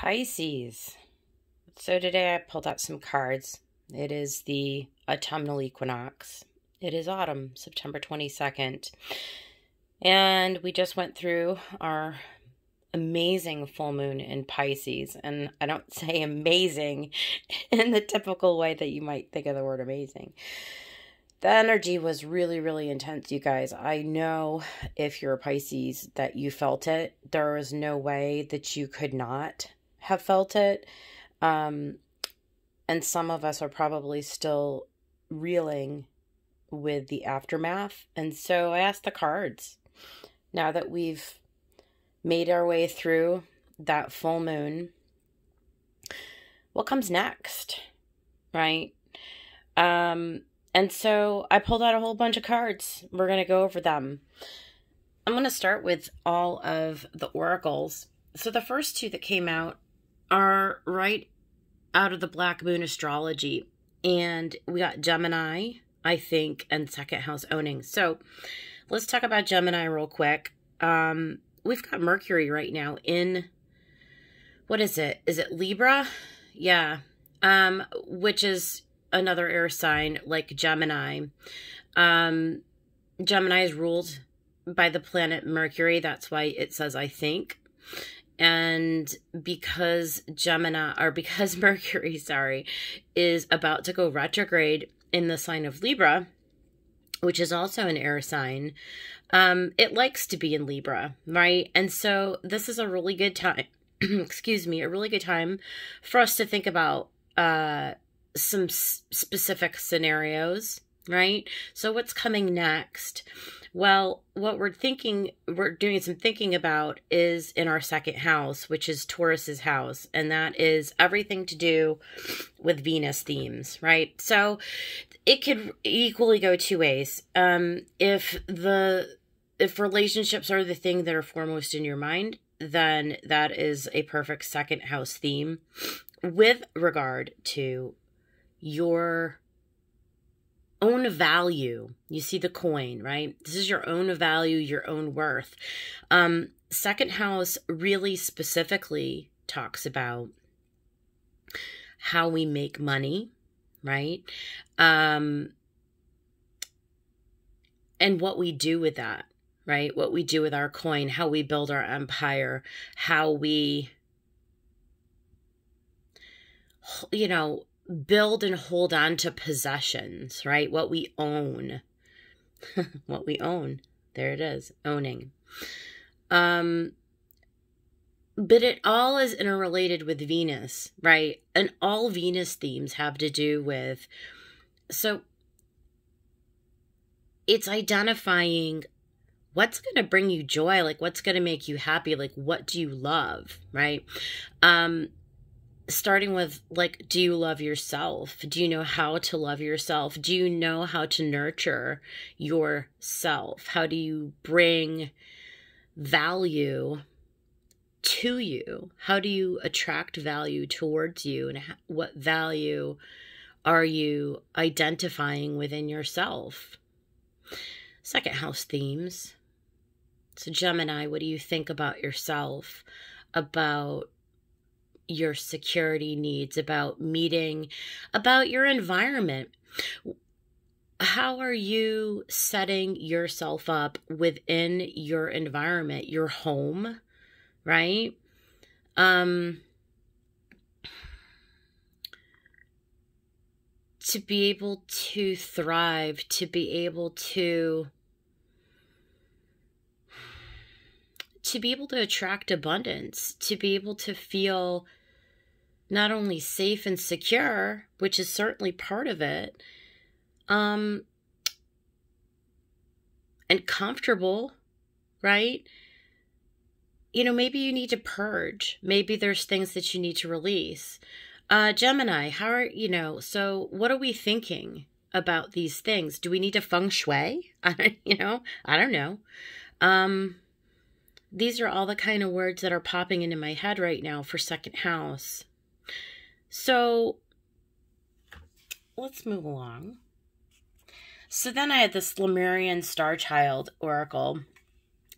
Pisces. So today I pulled out some cards. It is the autumnal equinox. It is autumn, September 22nd. And we just went through our amazing full moon in Pisces. And I don't say amazing in the typical way that you might think of the word amazing. The energy was really, really intense, you guys. I know if you're a Pisces that you felt it. There is no way that you could not have felt it. And some of us are probably still reeling with the aftermath. And so I asked the cards, now that we've made our way through that full moon, what comes next, right? And so I pulled out a whole bunch of cards. We're going to go over them. I'm going to start with all of the oracles. So the first two that came out are right out of the Black Moon astrology. And we got Gemini, I think, and second house owning. So let's talk about Gemini real quick. We've got Mercury right now in, what is it? Is it Libra? Yeah. Which is another air sign like Gemini. Gemini is ruled by the planet Mercury. That's why it says, I think. And because Mercury, is about to go retrograde in the sign of Libra, which is also an air sign, it likes to be in Libra, right? And so this is a really good time, excuse me, a really good time for us to think about some specific scenarios, right? So what's coming next? Well, what we're doing some thinking about is in our second house, which is Taurus's house. And that is everything to do with Venus themes, right? So it could equally go two ways. If relationships are the thing that are foremost in your mind, then that is a perfect second house theme with regard to your own value. You see the coin, right? This is your own value, your own worth. Second house really specifically talks about how we make money, right? And what we do with that, right? What we do with our coin, how we build our empire, how we, build and hold on to possessions, right? What we own. What we own. There it is. Owning. But it all is interrelated with Venus, right? And all Venus themes have to do with, so it's identifying what's going to bring you joy, like what's going to make you happy, like what do you love, right? Starting with, like, do you love yourself? Do you know how to love yourself? Do you know how to nurture yourself? How do you bring value to you? How do you attract value towards you? And what value are you identifying within yourself? Second house themes. So Gemini, what do you think about yourself? About your security needs, about your environment. How are you setting yourself up within your environment, your home, right? To be able to thrive, to be able to attract abundance, to be able to feel not only safe and secure, which is certainly part of it, and comfortable, right? Maybe you need to purge. Maybe there's things that you need to release. Gemini, so what are we thinking about these things? Do we need to feng shui? I don't know. These are all the kind of words that are popping into my head right now for second house. So let's move along. So then I had this Lemurian star child oracle.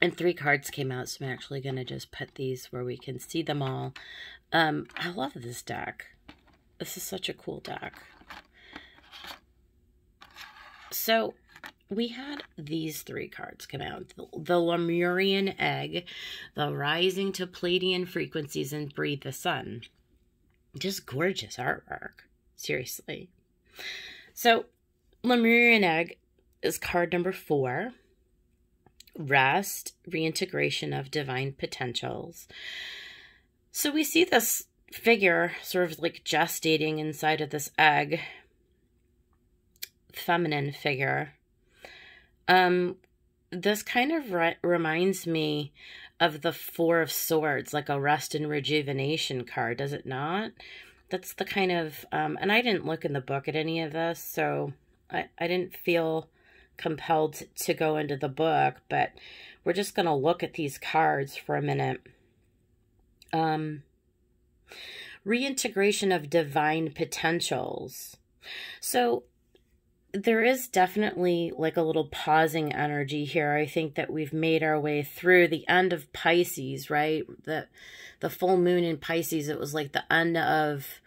And 3 cards came out, so I'm actually going to just put these where we can see them all. I love this deck. This is such a cool deck. So we had these 3 cards come out. The Lemurian Egg, the Rising to Pleiadian Frequencies, and Breathe the Sun. Just gorgeous artwork. Seriously. So Lemurian Egg is card number 4. Rest, reintegration of divine potentials. So we see this figure sort of like gestating inside of this egg. Feminine figure. This kind of reminds me of the 4 of Swords, like a rest and rejuvenation card, does it not? That's the kind of, and I didn't look in the book at any of this, so I didn't feel compelled to go into the book, but we're just going to look at these cards for a minute. Reintegration of divine potentials. So there is definitely like a little pausing energy here. I think that we've made our way through the end of Pisces, right? The full moon in Pisces, it was like the end of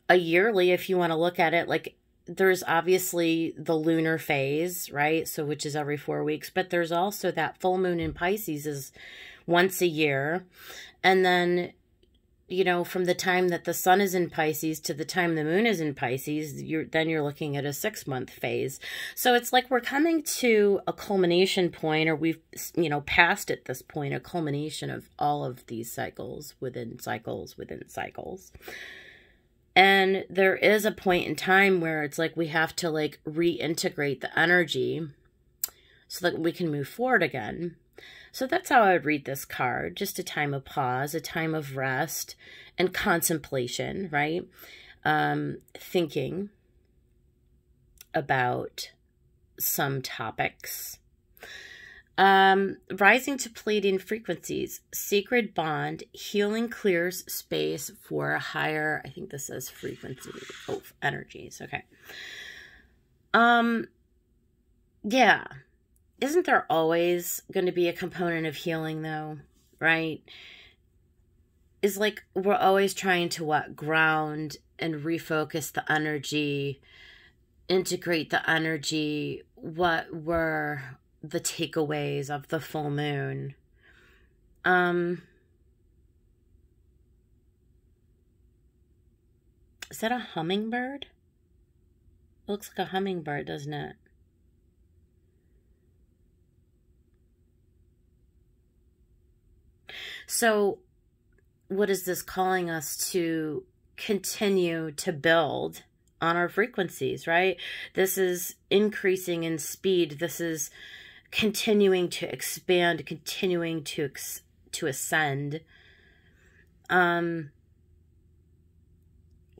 a yearly, if you want to look at it. Like, there's obviously the lunar phase, right? So which is every 4 weeks, but there's also that full moon in Pisces is once a year. And then, you know, from the time that the sun is in Pisces to the time the moon is in Pisces, then you're looking at a 6-month phase. So it's like we're coming to a culmination point, or we've, you know, passed at this point, a culmination of all of these cycles within cycles within cycles. And there is a point in time where it's like we have to like reintegrate the energy so that we can move forward again. So that's how I would read this card. Just a time of pause, a time of rest and contemplation, right? Thinking about some topics. Rising to Pleiadian frequencies, sacred bond, healing clears space for higher, I think this says frequency, oh, energies, okay. Yeah. Isn't there always going to be a component of healing though, right? Is like we're always trying to what? Ground and refocus the energy, integrate the energy. What were the takeaways of the full moon? Is that a hummingbird? It looks like a hummingbird, doesn't it? So what is this calling us to continue to build on our frequencies, right? This is increasing in speed. This is continuing to expand, continuing to ascend,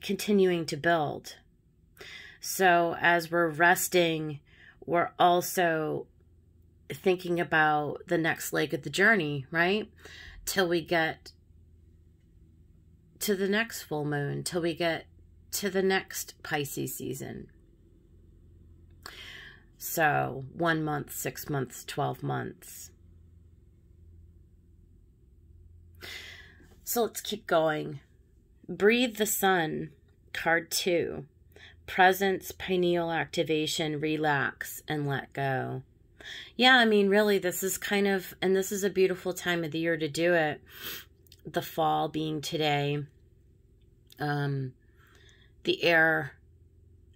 continuing to build. So as we're resting, we're also thinking about the next leg of the journey, right? Till we get to the next full moon, till we get to the next Pisces season. So 1 month, 6 months, 12 months. So let's keep going. Breathe the Sun, card 2. Presence, pineal activation, relax, and let go. Yeah, I mean, really, this is kind of, and this is a beautiful time of the year to do it. The fall being today. The air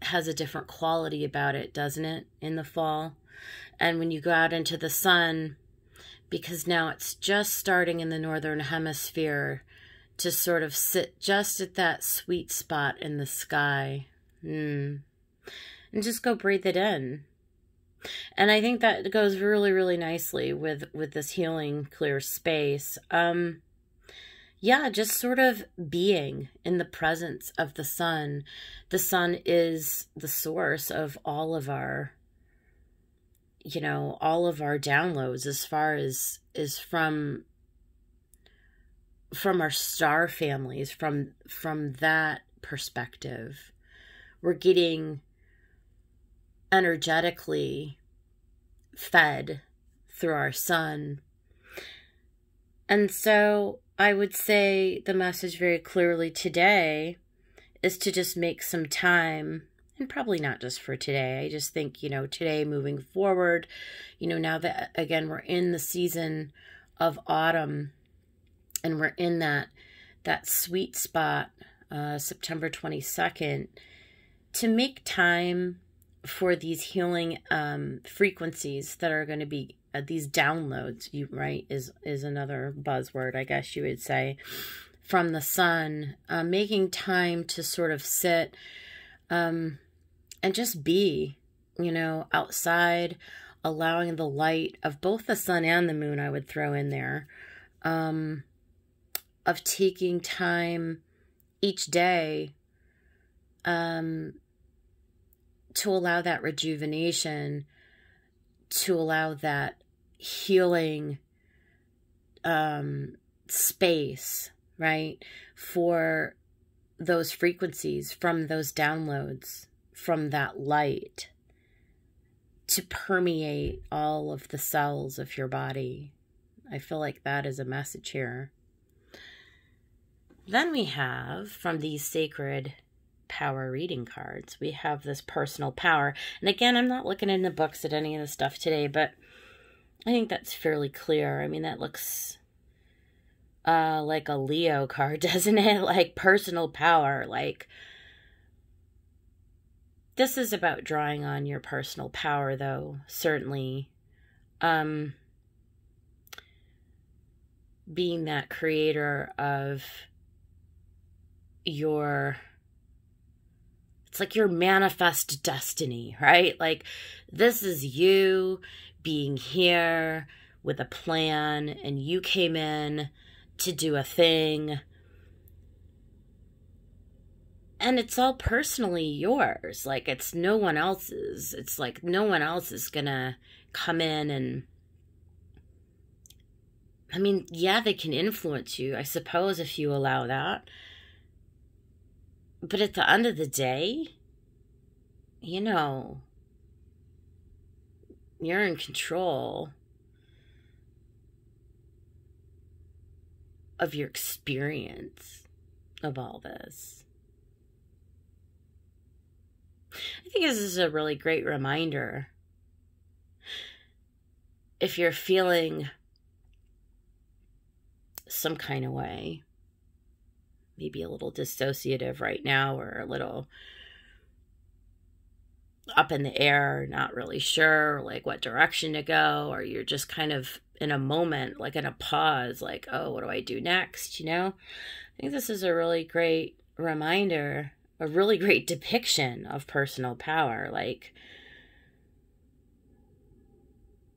has a different quality about it, doesn't it, in the fall? And when you go out into the sun, because now it's just starting in the northern hemisphere to sort of sit just at that sweet spot in the sky. And just go breathe it in. And I think that goes really, really nicely with this healing clear space. Yeah, just sort of being in the presence of the sun. The sun is the source of all of our, you know, all of our downloads as far as is from our star families, from that perspective. We're getting energetically fed through our sun And so I would say the message very clearly today is to just make some time, and probably not just for today. I just think, you know, today moving forward, you know, now that, again, we're in the season of autumn and we're in that sweet spot, September 22nd, to make time for these healing frequencies that are going to be these downloads, right, is another buzzword, I guess you would say, from the sun, making time to sort of sit and just be, you know, outside, allowing the light of both the sun and the moon, I would throw in there, of taking time each day to allow that rejuvenation, to allow that healing space, right, for those frequencies, from those downloads, from that light, to permeate all of the cells of your body. I feel like that is a message here. Then we have, from these sacred power reading cards, we have this personal power. And again, I'm not looking in the books at any of the stuff today, but I think that's fairly clear. I mean, that looks like a Leo card, doesn't it? Like personal power. Like, this is about drawing on your personal power, though, certainly. Being that creator of your, it's like your manifest destiny, right? Like, this is you being here with a plan, and you came in to do a thing, and it's all personally yours. Like, it's no one else's. It's like no one else is gonna come in and, I mean, yeah, they can influence you, I suppose, if you allow that. But at the end of the day, you know, you're in control of your experience of all this. I think this is a really great reminder. If you're feeling some kind of way, maybe a little dissociative right now, or a little up in the air, not really sure like what direction to go, or you're just kind of in a moment, like in a pause, like, oh, what do I do next? You know, I think this is a really great reminder, a really great depiction of personal power. Like,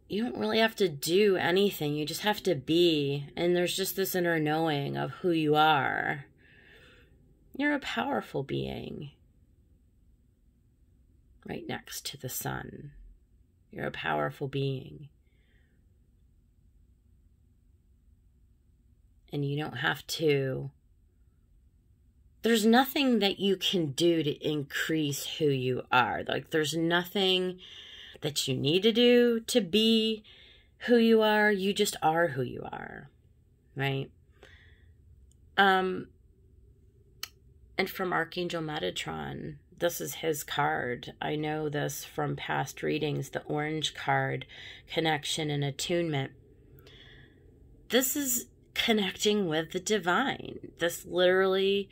you don't really have to do anything. You just have to be. And there's just this inner knowing of who you are. You're a powerful being. Right next to the sun. You're a powerful being. And you don't have to. There's nothing that you can do to increase who you are. Like, there's nothing that you need to do to be who you are. You just are who you are, right? And from Archangel Metatron, this is his card. I know this from past readings, the orange card, connection and attunement. This is connecting with the divine. This literally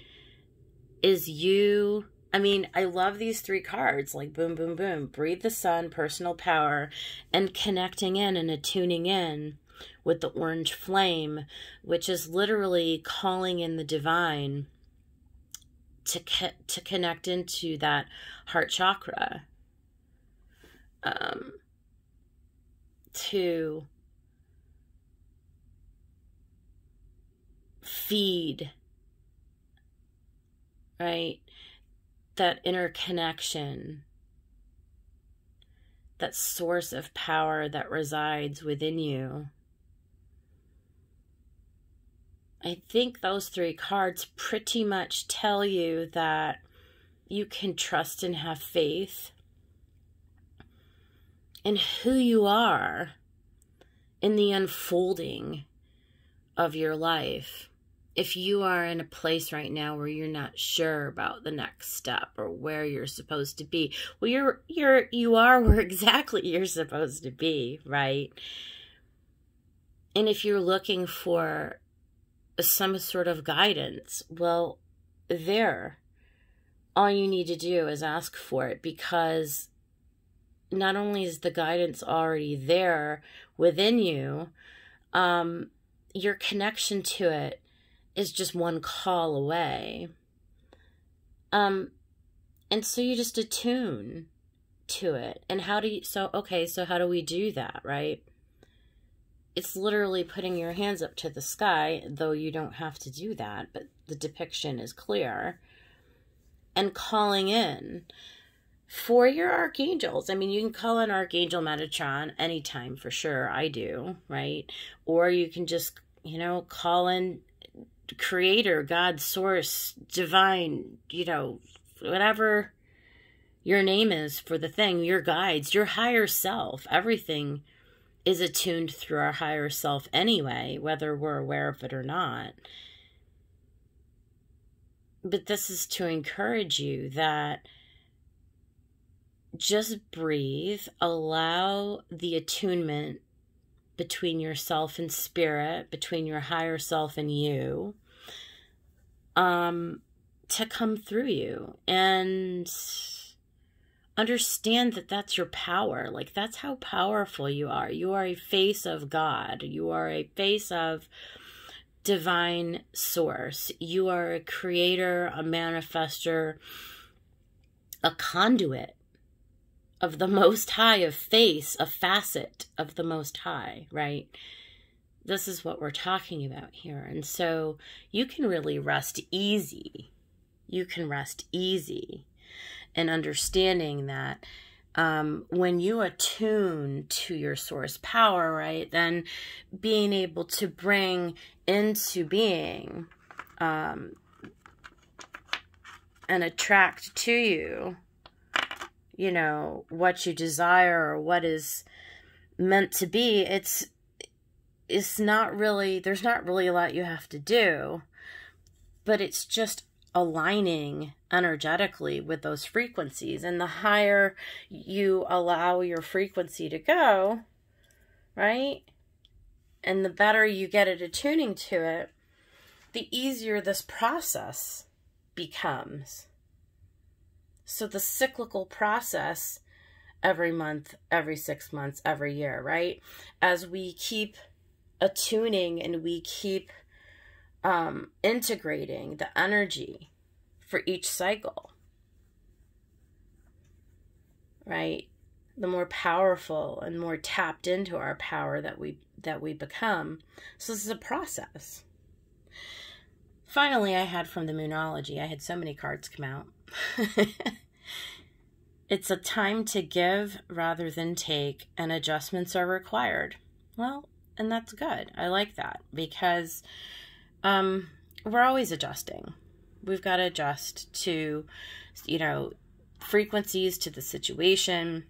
is you. I mean, I love these three cards, like boom, boom, boom. Breathe the sun, personal power, and connecting in and attuning in with the orange flame, which is literally calling in the divine to connect into that heart chakra, to feed, right, that inner connection, that source of power that resides within you. I think those three cards pretty much tell you that you can trust and have faith in who you are, in the unfolding of your life, if you are in a place right now where you're not sure about the next step or where you're supposed to be, well, you are where exactly you're supposed to be, right? And if you're looking for some sort of guidance, well, all you need to do is ask for it, because not only is the guidance already there within you, your connection to it is just one call away. And so you just attune to it. And how do we do that, right? It's literally putting your hands up to the sky, though you don't have to do that, but the depiction is clear. And calling in for your archangels. I mean, you can call in Archangel Metatron anytime, for sure. I do, right? Or you can just, call in Creator, God, Source, Divine, whatever your name is for the thing, your guides, your higher self. Everything is attuned through our higher self anyway, whether we're aware of it or not. But this is to encourage you that just breathe, allow the attunement between yourself and spirit, between your higher self and you, to come through you, and understand that that's your power. Like, that's how powerful you are. You are a face of God. You are a face of divine source. You are a creator, a manifester, a conduit of the Most High, a face, a facet of the Most High, right? This is what we're talking about here. And so you can really rest easy. You can rest easy in understanding that when you attune to your source power, right, then being able to bring into being and attract to you, what you desire or what is meant to be, it's not really, there's not really a lot you have to do, but it's just aligning energetically with those frequencies. And the higher you allow your frequency to go, right, and the better you get at attuning to it, the easier this process becomes. So the cyclical process, every month, every 6 months, every year, right? As we keep attuning and we keep integrating the energy for each cycle, right? The more powerful and more tapped into our power that we become. So this is a process. Finally, I had from the Moonology, I had so many cards come out. It's a time to give rather than take, and adjustments are required. Well, and that's good. I like that, because we're always adjusting. We've got to adjust to, frequencies, to the situation.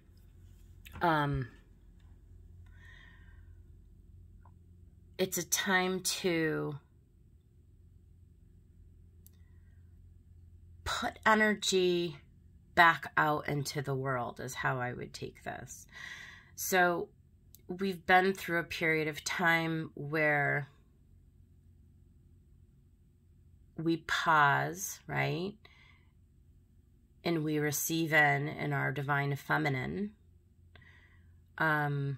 It's a time to put energy back out into the world, is how I would take this. So we've been through a period of time where we pause, right? And we receive in our divine feminine, the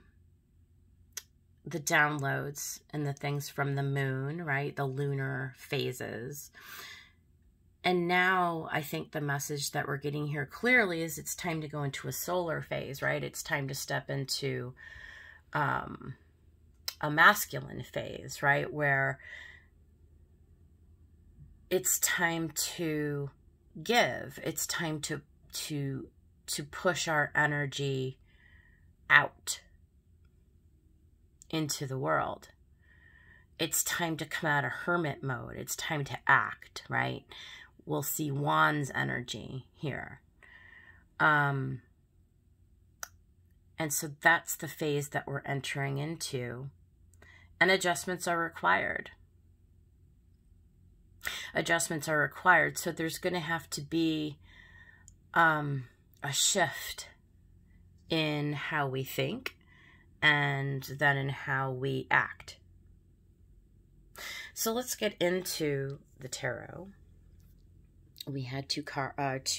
downloads and the things from the moon, right? The lunar phases. And now I think the message that we're getting here clearly is it's time to go into a solar phase, right? It's time to step into a masculine phase, right? Where it's time to give. It's time to push our energy out into the world. It's time to come out of hermit mode. It's time to act, right? We'll see Wands energy here. And so that's the phase that we're entering into. And adjustments are required. adjustments are required. So there's going to have to be a shift in how we think and then in how we act. So let's get into the tarot. We had two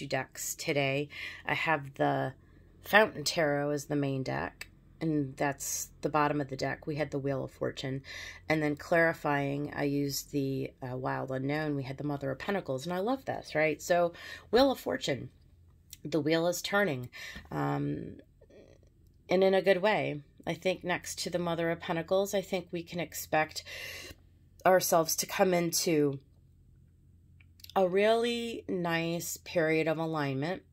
decks today. I have the Fountain Tarot as the main deck, and that's the bottom of the deck. We had the Wheel of Fortune, and then clarifying, I used the Wild Unknown. We had the Mother of Pentacles, and I love this, right? So Wheel of Fortune, the wheel is turning, and in a good way. I think next to the Mother of Pentacles, I think we can expect ourselves to come into a really nice period of alignment,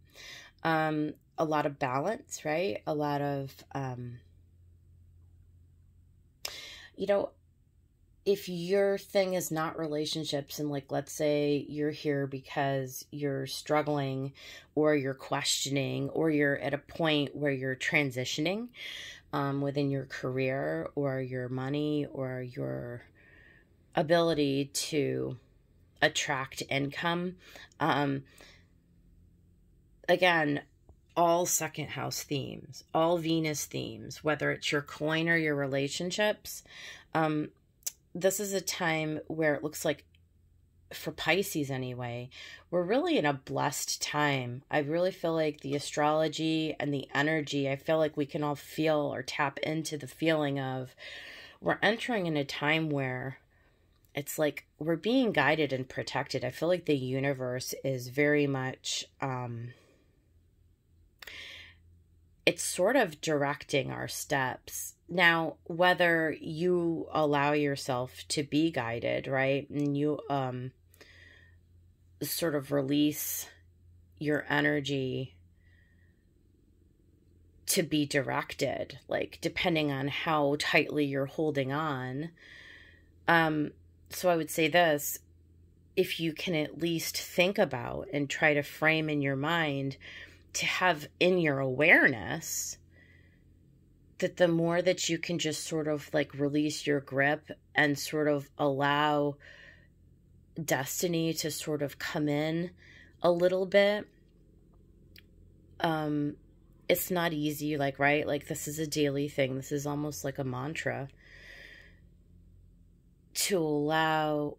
a lot of balance, right? A lot of, you know, if your thing is not relationships, and like, let's say you're here because you're struggling or you're questioning or you're at a point where you're transitioning within your career or your money or your ability to attract income. Again, all second house themes, all Venus themes, whether it's your coin or your relationships. This is a time where it looks like, for Pisces anyway, we're really in a blessed time. I really feel like the astrology and the energy, I feel like we can all feel or tap into the feeling of we're entering in a time where it's like we're being guided and protected. I feel like the universe is very much, it's sort of directing our steps. Now, whether you allow yourself to be guided, right, and you sort of release your energy to be directed, like depending on how tightly you're holding on. So I would say this, if you can at least think about and try to frame in your mind to have in your awareness that the more that you can just sort of like release your grip and sort of allow destiny to sort of come in a little bit. It's not easy, like, right? Like, this is a daily thing. This is almost like a mantra to allow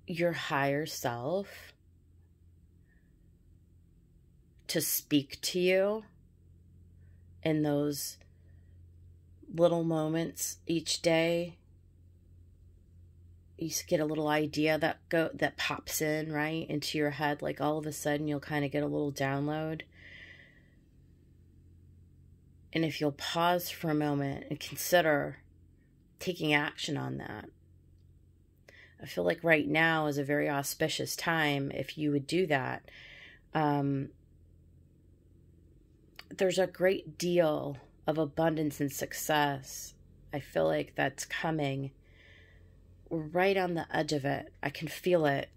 your higher self to speak to you in those little moments each day. You get a little idea that pops in, right, into your head. Like, all of a sudden you'll kind of get a little download. And if you'll pause for a moment and consider taking action on that, I feel like right now is a very auspicious time if you would do that. There's a great deal of abundance and success. I feel like that's coming. We're right on the edge of it. I can feel it.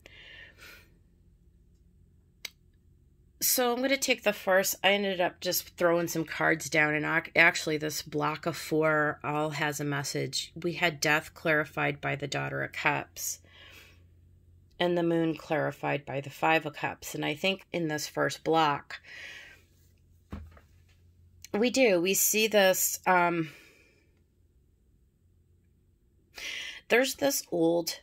So I'm going to take the first. I ended up just throwing some cards down, and actually this block of 4 all has a message. We had death clarified by the Daughter of Cups, and the Moon clarified by the 5 of Cups. And I think in this first block, we see this, there's this old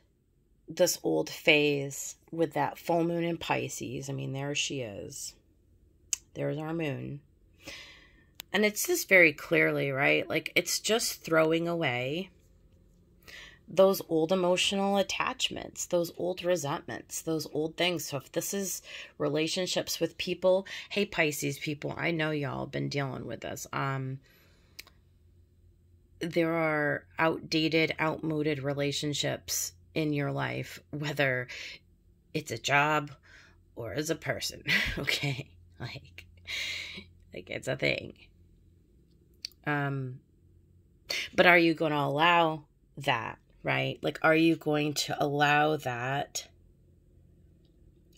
phase with that full moon in Pisces. I mean, there she is. There's our moon. And it's just very clearly, right? Like, it's just throwing away those old emotional attachments, those old resentments, those old things. So if this is relationships with people, hey, Pisces people, I know y'all been dealing with this. There are outdated, outmoded relationships in your life, whether it's a job or as a person, okay? Like it's a thing. But are you going to allow that, right? Like, are you going to allow that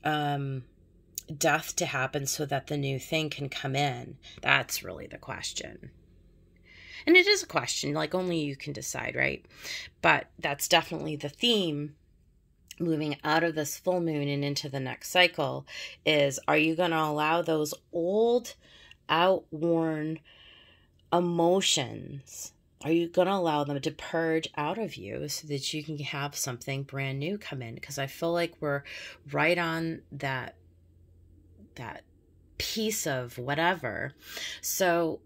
death to happen so that the new thing can come in? That's really the question. And it is a question, like, only you can decide, right? But that's definitely the theme moving out of this full moon and into the next cycle is, are you going to allow those old, outworn emotions, are you going to allow them to purge out of you so that you can have something brand new come in? Because I feel like we're right on that piece of whatever. So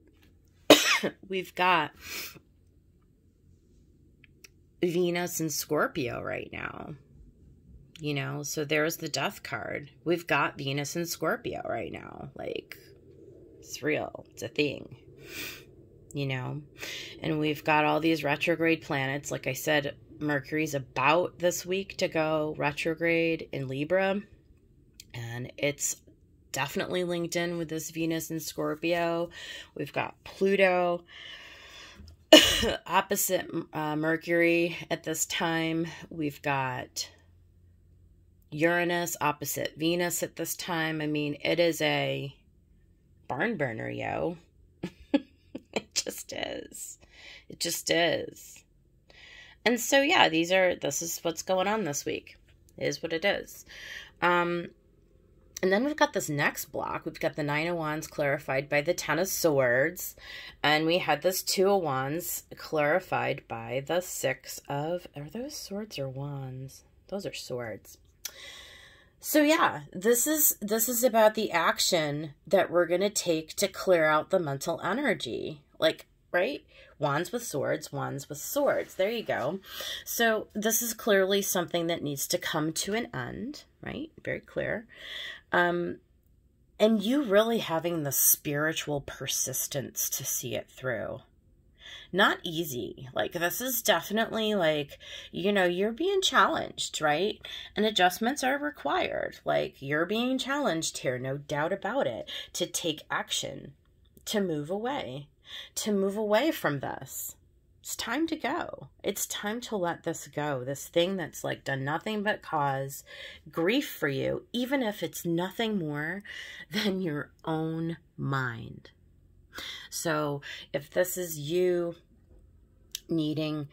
we've got Venus and Scorpio right now. You know, so there's the death card. We've got Venus and Scorpio right now. Like, it's real. It's a thing. You know, and we've got all these retrograde planets. Like I said, Mercury's about this week to go retrograde in Libra, and it's definitely linked in with this Venus and Scorpio. We've got Pluto opposite Mercury at this time. We've got Uranus opposite Venus at this time. I mean, it is a barn burner, yo. It just is. It just is. And so, yeah, this is what's going on this week. It is what it is. And then we've got this next block. We've got the Nine of Wands clarified by the Ten of Swords. And we had this Two of Wands clarified by the Six of... Are those swords or wands? Those are swords. So yeah, this is about the action that we're going to take to clear out the mental energy. Like, right? Wands with swords, wands with swords. There you go. So this is clearly something that needs to come to an end, right? Very clear. And you really having the spiritual persistence to see it through. Not easy. Like, this is definitely like, you know, you're being challenged, right? And adjustments are required. Like, you're being challenged here, no doubt about it, to take action, to move away from this. It's time to go. It's time to let this go. This thing that's like done nothing but cause grief for you, even if it's nothing more than your own mind. So if this is you needing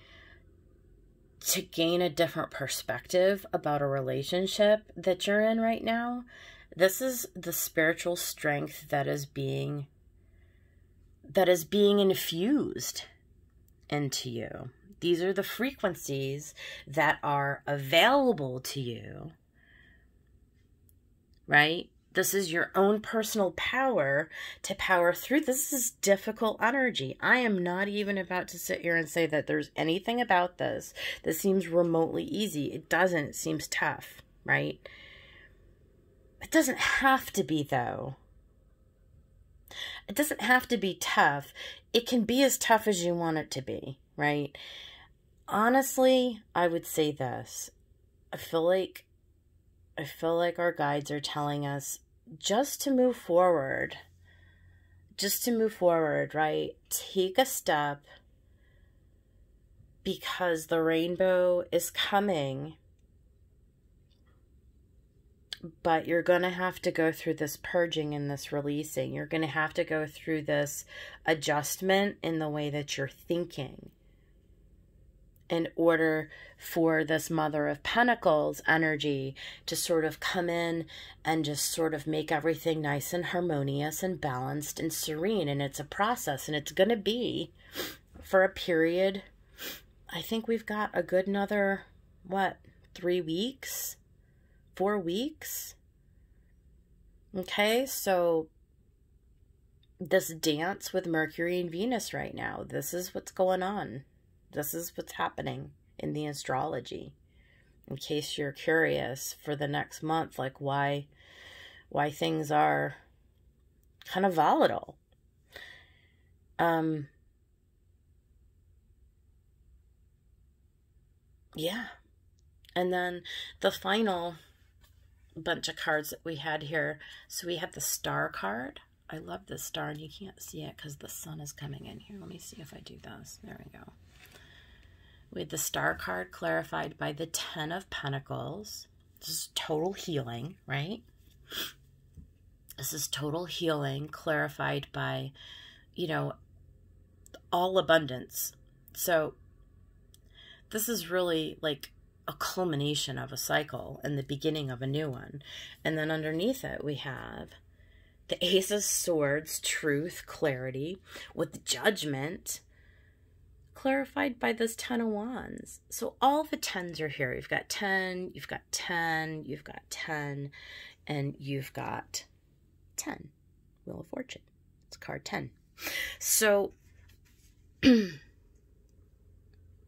to gain a different perspective about a relationship that you're in right now, this is the spiritual strength that is being infused into you. These are the frequencies that are available to you, right? This is your own personal power to power through. This is difficult energy. I am not even about to sit here and say that there's anything about this that seems remotely easy. It doesn't. It seems tough, right? It doesn't have to be, though. It doesn't have to be tough. It can be as tough as you want it to be, right? Honestly, I would say this. I feel like our guides are telling us just to move forward, right? Take a step, because the rainbow is coming, but you're going to have to go through this purging and this releasing. You're going to have to go through this adjustment in the way that you're thinking, in order for this Mother of Pentacles energy to sort of come in and just sort of make everything nice and harmonious and balanced and serene. And it's a process, and it's going to be for a period. I think we've got a good another, 3 weeks, 4 weeks. Okay, so this dance with Mercury and Venus right now, this is what's going on. This is what's happening in the astrology. In case you're curious for the next month, like why things are kind of volatile. Yeah. And then the final bunch of cards that we had here. So we have the Star card. I love this star, and you can't see it because the sun is coming in here. Let me see if I do this. There we go. We had the Star card clarified by the Ten of Pentacles. This is total healing, right? This is total healing clarified by, you know, all abundance. So this is really like a culmination of a cycle and the beginning of a new one. And then underneath it, we have the Ace of Swords, truth, clarity, with judgment, clarified by this 10 of Wands. So all the 10s are here. You've got 10, you've got 10, you've got 10, and you've got 10. Wheel of Fortune. It's card 10. So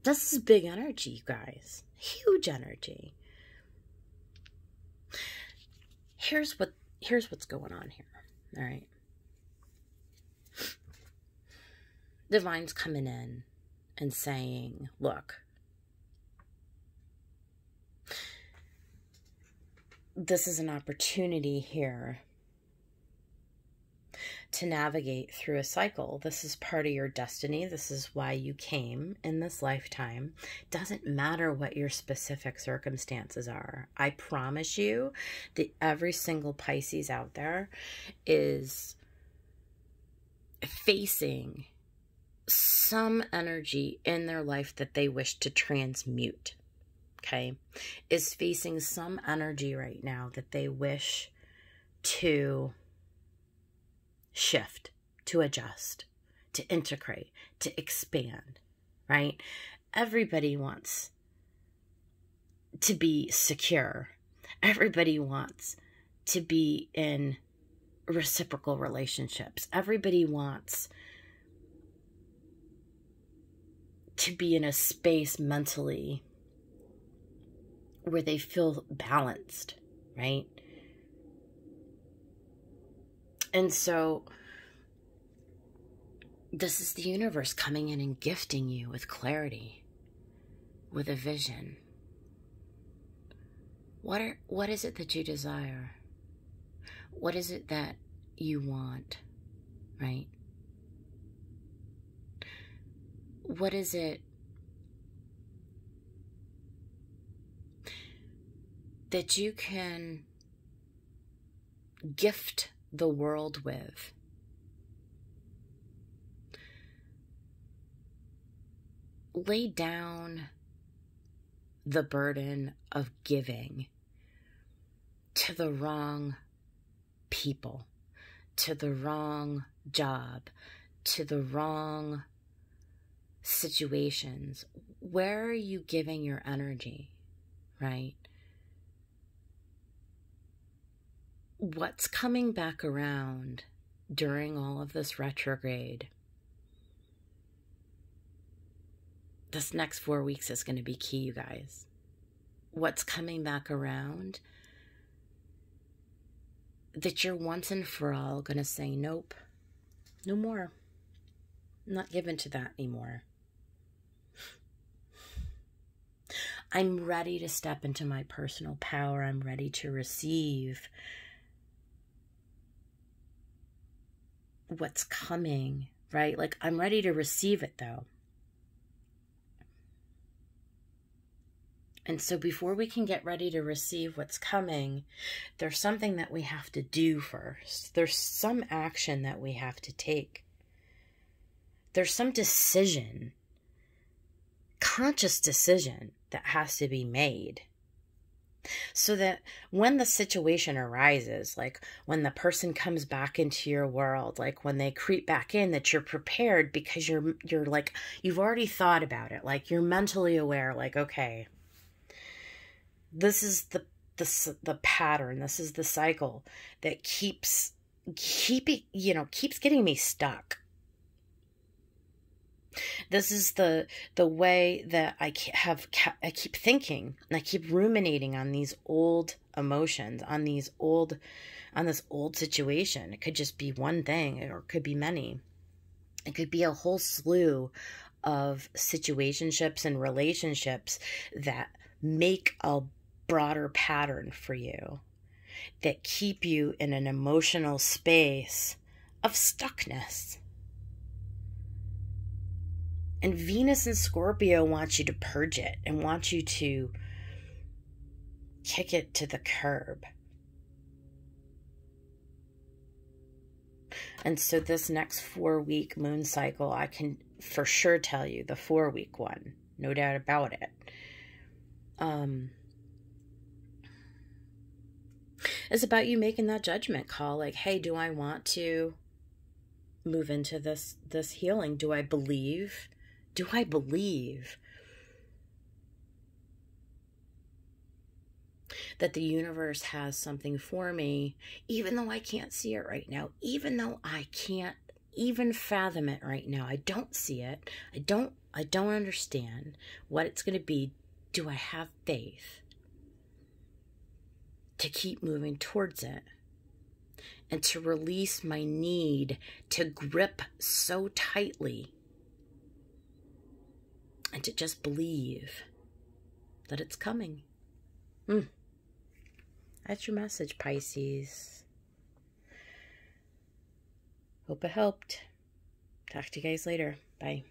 this is big energy, you guys. Huge energy. Here's what's going on here. All right. Divine's coming in and saying, look, this is an opportunity here to navigate through a cycle. This is part of your destiny. This is why you came in this lifetime. Doesn't matter what your specific circumstances are. I promise you that every single Pisces out there is facing some energy in their life that they wish to transmute, okay? Is facing some energy right now that they wish to shift, to adjust, to integrate, to expand, right? Everybody wants to be secure. Everybody wants to be in reciprocal relationships. Everybody wants to be in a space mentally where they feel balanced, right? And so this is the universe coming in and gifting you with clarity, with a vision. What is it that you desire? What is it that you want, right? What is it that you can gift the world with? Lay down the burden of giving to the wrong people, to the wrong job, to the wrong situations. Where are you giving your energy, right? What's coming back around during all of this retrograde? This next 4 weeks is going to be key, you guys. What's coming back around that you're once and for all going to say, nope, no more. I'm not given to that anymore. I'm ready to step into my personal power. I'm ready to receive what's coming, right? Like, I'm ready to receive it, though. And so before we can get ready to receive what's coming, there's something that we have to do first. There's some action that we have to take. There's some decision, conscious decision that has to be made. So that when the situation arises, like when the person comes back into your world, like when they creep back in, that you're prepared because you're like, you've already thought about it. Like, you're mentally aware, like, okay, this is the pattern. This is the cycle that keeps getting me stuck. This is the way that I keep thinking, and I keep ruminating on these old emotions, on this old situation. It could just be one thing, or it could be many. It could be a whole slew of situationships and relationships that make a broader pattern for you, that keep you in an emotional space of stuckness. And Venus and Scorpio want you to purge it and want you to kick it to the curb. And so this next 4-week moon cycle, I can for sure tell you, the 4-week one, no doubt about it, It's about you making that judgment call, like, hey, do I want to move into this healing? Do I believe that the universe has something for me, even though I can't see it right now, even though I can't even fathom it right now? I don't see it. I don't understand what it's going to be. Do I have faith to keep moving towards it and to release my need to grip so tightly and to just believe that it's coming? That's your message, Pisces. Hope it helped. Talk to you guys later. Bye.